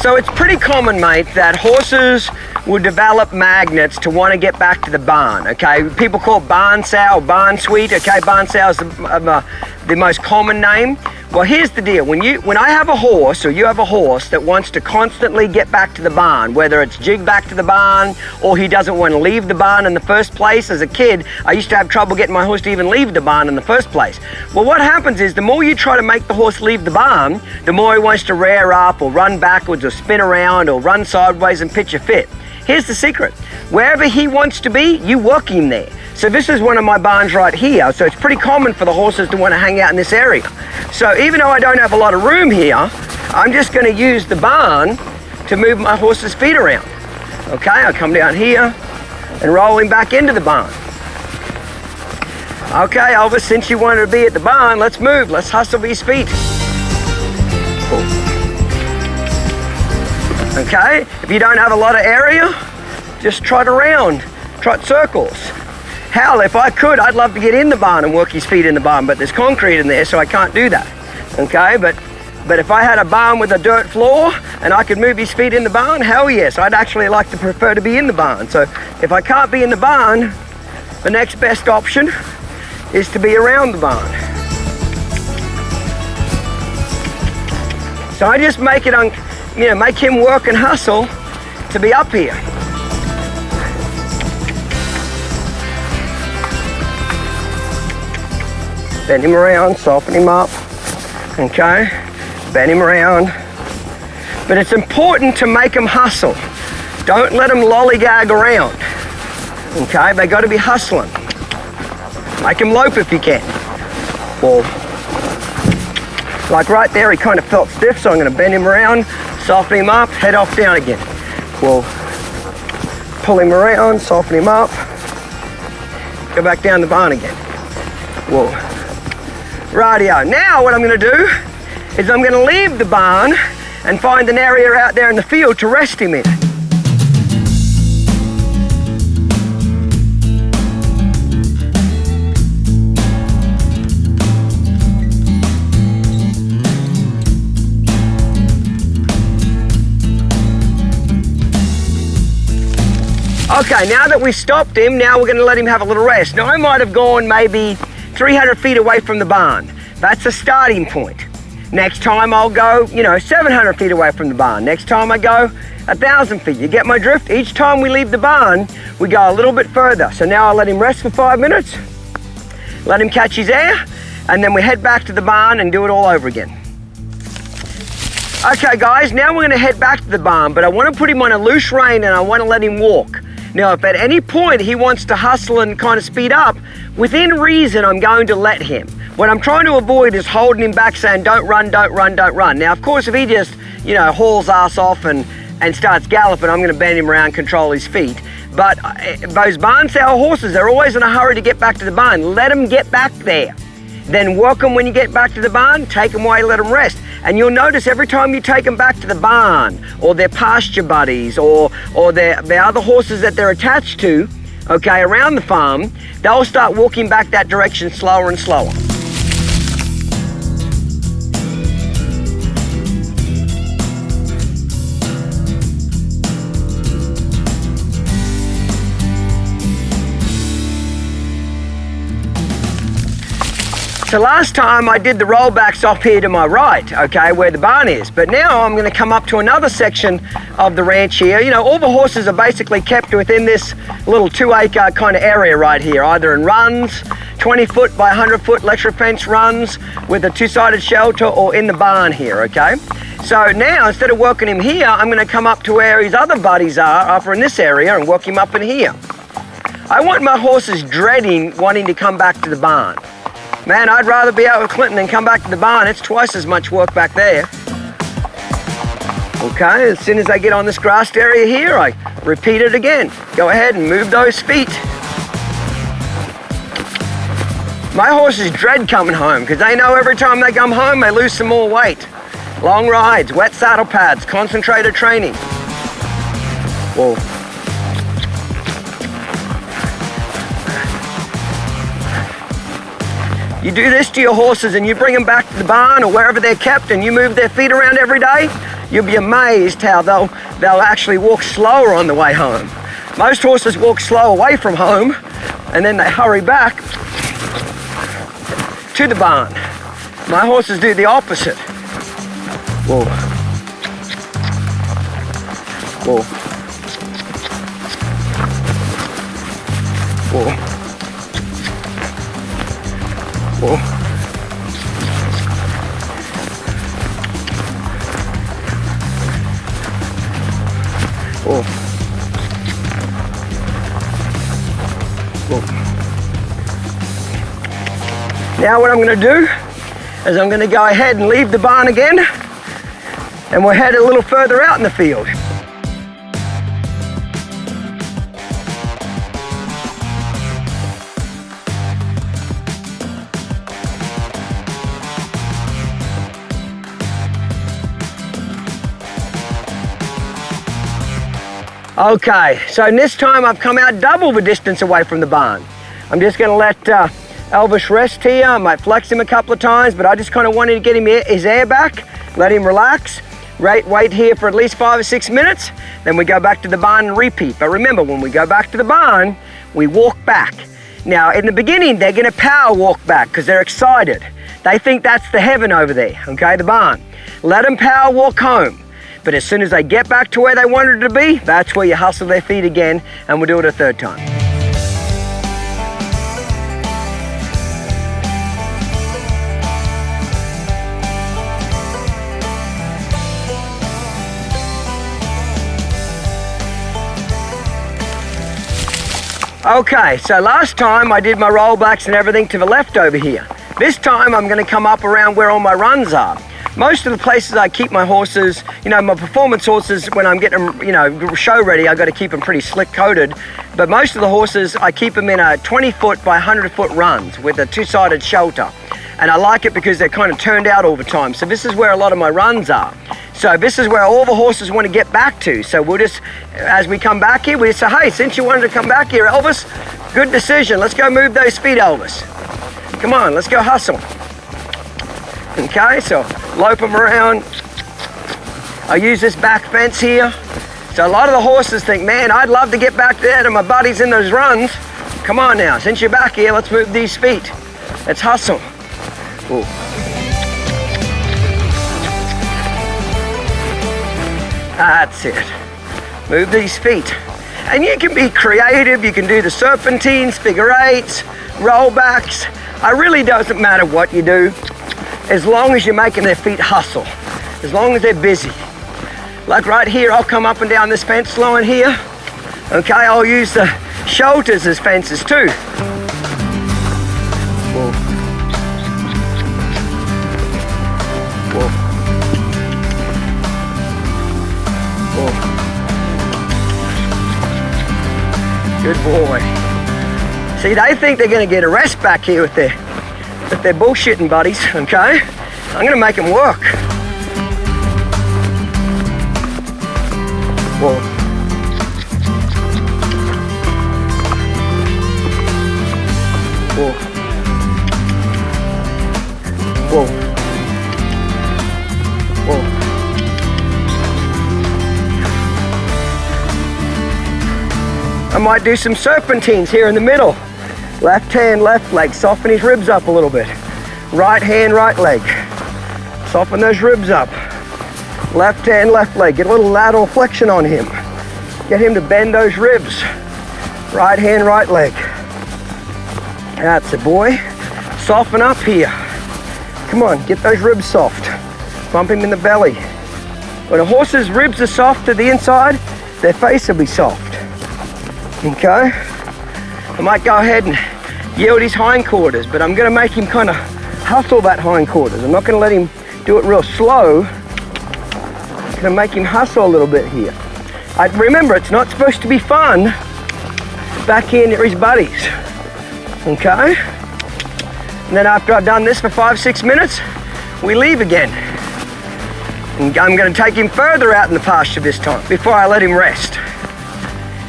So it's pretty common, mate, that horses will develop magnets to want to get back to the barn, okay? People call it barn sow, barn sweet, okay? Barn sow is the most common name. Well, here's the deal. When I have a horse, or you have a horse that wants to constantly get back to the barn, whether it's jig back to the barn or he doesn't want to leave the barn in the first place. As a kid, I used to have trouble getting my horse to even leave the barn in the first place. Well, what happens is the more you try to make the horse leave the barn, the more he wants to rear up or run backwards or spin around or run sideways and pitch a fit. Here's the secret. Wherever he wants to be, you work him there. So this is one of my barns right here. So it's pretty common for the horses to want to hang out in this area. So even though I don't have a lot of room here, I'm just going to use the barn to move my horse's feet around. Okay, I'll come down here and roll him back into the barn. Okay, Elvis, since you wanted to be at the barn, let's move. Let's hustle these feet. Okay, if you don't have a lot of area, just trot around, trot circles. Hell, if I could, I'd love to get in the barn and work his feet in the barn, but there's concrete in there, so I can't do that. Okay, but if I had a barn with a dirt floor and I could move his feet in the barn, hell yes, I'd actually like to prefer to be in the barn. So if I can't be in the barn, the next best option is to be around the barn. So I just make it make him work and hustle to be up here. Bend him around, soften him up, okay? Bend him around. But it's important to make him hustle. Don't let him lollygag around, okay? They got to be hustling. Make him lope if you can. Well, like right there, he kind of felt stiff, so I'm going to bend him around, soften him up, head off down again. We'll pull him around, soften him up, go back down the barn again. Whoa. Rightio. Now what I'm going to do is I'm going to leave the barn and find an area out there in the field to rest him in. Okay, now that we stopped him, now we're going to let him have a little rest. Now I might have gone maybe 300 feet away from the barn. That's a starting point. Next time I'll go, 700 feet away from the barn. Next time I go 1,000 feet. You get my drift? Each time we leave the barn, we go a little bit further. So now I'll let him rest for 5 minutes, let him catch his air, and then we head back to the barn and do it all over again. Okay guys, now we're gonna head back to the barn, but I wanna put him on a loose rein and I wanna let him walk. Now, if at any point he wants to hustle and kind of speed up, within reason, I'm going to let him. What I'm trying to avoid is holding him back saying, don't run, don't run, don't run. Now, of course, if he just, hauls ass off and starts galloping, I'm going to bend him around, control his feet. But those barn sow horses, they're always in a hurry to get back to the barn. Let them get back there. Then work them when you get back to the barn, take them away, let them rest. And you'll notice every time you take them back to the barn, or their pasture buddies, or their other horses that they're attached to, okay, around the farm, they'll start walking back that direction slower and slower. So last time I did the rollbacks off here to my right, okay, where the barn is. But now I'm going to come up to another section of the ranch here. All the horses are basically kept within this little 2-acre kind of area right here, either in runs, 20-foot by 100-foot electric fence runs with a 2-sided shelter, or in the barn here, okay? So now, instead of working him here, I'm going to come up to where his other buddies are, over in this area, and work him up in here. I want my horses dreading wanting to come back to the barn. Man, I'd rather be out with Clinton than come back to the barn. It's twice as much work back there. Okay, as soon as I get on this grassed area here, I repeat it again. Go ahead and move those feet. My horses dread coming home because they know every time they come home, they lose some more weight. Long rides, wet saddle pads, concentrated training. Whoa. You do this to your horses and you bring them back to the barn or wherever they're kept and you move their feet around every day, you'll be amazed how they'll actually walk slower on the way home. Most horses walk slow away from home and then they hurry back to the barn. My horses do the opposite. Whoa. Whoa. Whoa. Whoa. Whoa. Whoa. Now what I'm going to do is I'm going to go ahead and leave the barn again, and we'll head a little further out in the field. Okay, so this time I've come out double the distance away from the barn. I'm just going to let Elvis rest here. I might flex him a couple of times, but I just kind of wanted to get him his air back, let him relax, wait here for at least 5 or 6 minutes, then we go back to the barn and repeat. But remember, when we go back to the barn, we walk back. Now, in the beginning, they're going to power walk back because they're excited. They think that's the heaven over there, okay, the barn. Let them power walk home. But as soon as they get back to where they wanted to be, that's where you hustle their feet again, and we'll do it a third time. Okay, so last time I did my rollbacks and everything to the left over here. This time I'm going to come up around where all my runs are. Most of the places I keep my horses, you know, my performance horses, when I'm getting them, you know, show ready, I've got to keep them pretty slick coated. But most of the horses, I keep them in a 20-foot by 100-foot runs with a two-sided shelter. And I like it because they're kind of turned out all the time. So this is where a lot of my runs are. So this is where all the horses want to get back to. So we'll just, as we come back here, we say, hey, since you wanted to come back here, Elvis, good decision. Let's go move those feet, Elvis. Come on, let's go hustle. Okay, so lope them around. I use this back fence here. So a lot of the horses think, man, I'd love to get back there to my buddies in those runs. Come on now, since you're back here, let's move these feet. Let's hustle. Ooh. That's it. Move these feet. And you can be creative. You can do the serpentines, figure eights, rollbacks. It really doesn't matter what you do, as long as you're making their feet hustle, as long as they're busy. Like right here, I'll come up and down this fence line here. Okay, I'll use the shoulders as fences too. Whoa. Whoa. Whoa. Good boy. See, they think they're going to get a rest back here with their bullshitting buddies, okay? I'm going to make them work. Whoa. Whoa. Whoa. Whoa. I might do some serpentines here in the middle. Left hand, left leg, soften his ribs up a little bit. Right hand, right leg. Soften those ribs up. Left hand, left leg. Get a little lateral flexion on him. Get him to bend those ribs. Right hand, right leg. That's it, boy. Soften up here. Come on, get those ribs soft. Bump him in the belly. When a horse's ribs are soft to the inside, their face will be soft. Okay? I might go ahead and yield his hindquarters, but I'm going to make him kind of hustle that hindquarters. I'm not going to let him do it real slow. I'm going to make him hustle a little bit here. Remember, it's not supposed to be fun back here near his buddies. Okay? And then after I've done this for 5-6 minutes, we leave again. And I'm going to take him further out in the pasture this time before I let him rest.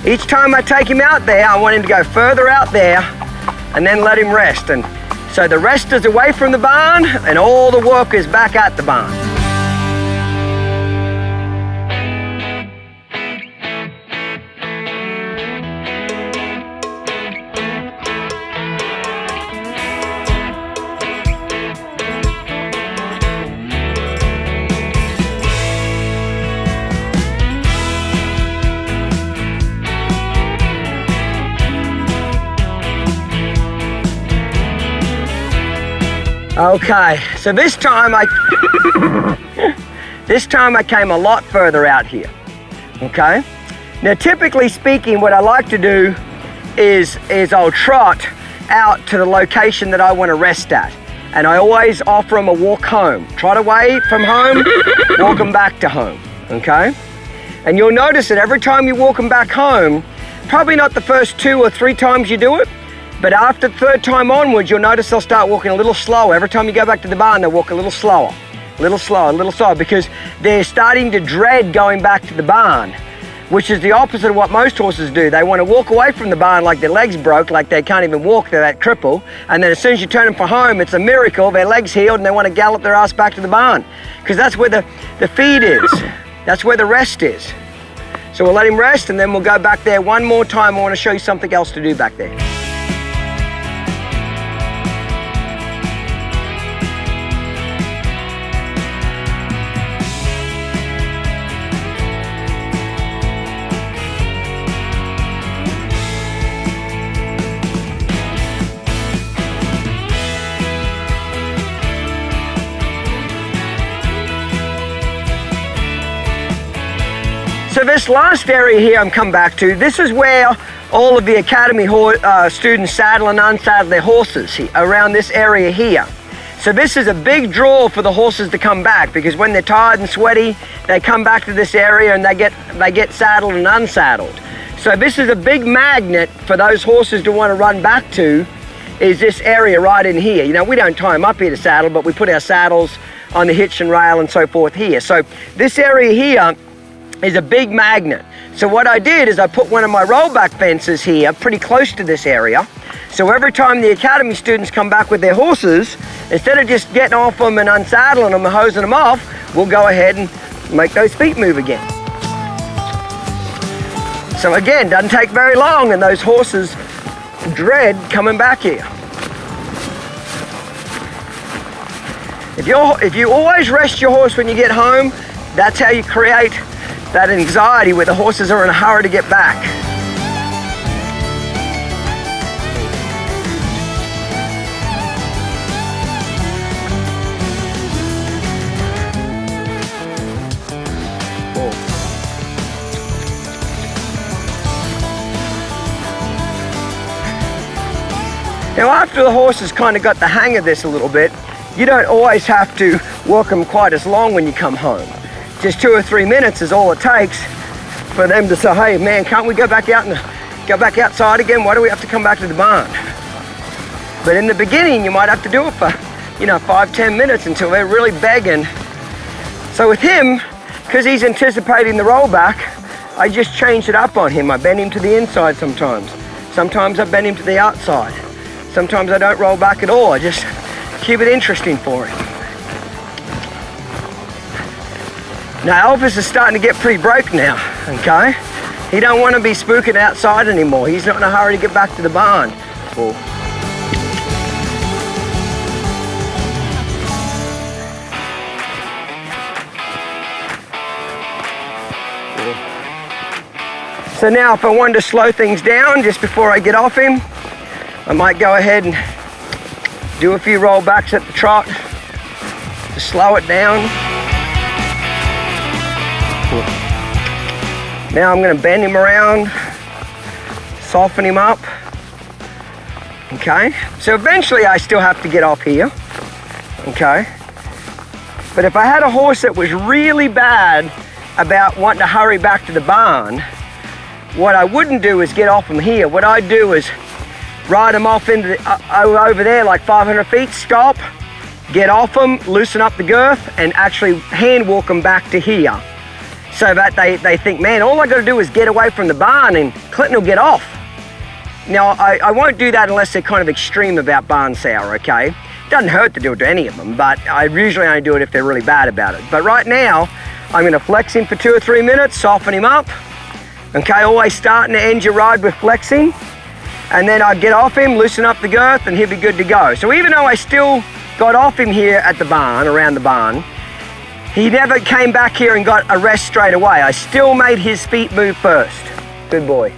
Each time I take him out there, I want him to go further out there and then let him rest. And So the rest is away from the barn and all the work is back at the barn. Okay, so this time I came a lot further out here. Okay, now typically speaking, what I like to do is I'll trot out to the location that I want to rest at, and I always offer them a walk home. Trot away from home, walk them back to home. Okay, and you'll notice that every time you walk them back home, probably not the first 2 or 3 times you do it, but after the 3rd time onwards, you'll notice they'll start walking a little slower. Every time you go back to the barn, they'll walk a little slower, because they're starting to dread going back to the barn, which is the opposite of what most horses do. They want to walk away from the barn like their legs broke, like they can't even walk, they're that cripple. And then as soon as you turn them for home, it's a miracle, their legs healed and they want to gallop their ass back to the barn. Because that's where the feed is. That's where the rest is. So we'll let him rest and then we'll go back there one more time. I want to show you something else to do back there. So this last area here I'm come back to, this is where all of the academy students saddle and unsaddle their horses around this area here. So this is a big draw for the horses to come back, because when they're tired and sweaty, they come back to this area and they get saddled and unsaddled. So this is a big magnet for those horses to want to run back to, is this area right in here. You know, we don't tie them up here to saddle, but we put our saddles on the hitch and rail and so forth here. So this area here is a big magnet. So what I did is I put one of my rollback fences here pretty close to this area. So every time the academy students come back with their horses, instead of just getting off them and unsaddling them and hosing them off, we'll go ahead and make those feet move again. So again, doesn't take very long and those horses dread coming back here. If you always rest your horse when you get home, that's how you create that anxiety where the horses are in a hurry to get back. Now after the horse has kind of got the hang of this a little bit, you don't always have to work them quite as long when you come home. Just 2 or 3 minutes is all it takes for them to say, hey man, can't we go back outside again? Why do we have to come back to the barn? But in the beginning, you might have to do it for, 5-10 minutes until they're really begging. So with him, because he's anticipating the rollback, I just changed it up on him. I bend him to the inside sometimes. Sometimes I bend him to the outside. Sometimes I don't roll back at all. I just keep it interesting for him. Now Elvis is starting to get pretty broke now, okay? He don't want to be spooking outside anymore. He's not in a hurry to get back to the barn. Cool. So now if I wanted to slow things down just before I get off him, I might go ahead and do a few rollbacks at the trot to slow it down. Now I'm going to bend him around, soften him up. Okay, so eventually I still have to get off here. Okay, but if I had a horse that was really bad about wanting to hurry back to the barn, what I wouldn't do is get off him here. What I'd do is ride him off into over there like 500 feet, stop, get off him, loosen up the girth, and actually hand walk him back to here. So that they think, man, all I got to do is get away from the barn and Clinton will get off. Now, I won't do that unless they're kind of extreme about barn sour, okay? Doesn't hurt to do it to any of them, but I usually only do it if they're really bad about it. But right now, I'm gonna flex him for 2 or 3 minutes, soften him up. Okay, always start and end your ride with flexing. And then I get off him, loosen up the girth, and he'll be good to go. So even though I still got off him here at the barn, around the barn, he never came back here and got a rest straight away. I still made his feet move first. Good boy.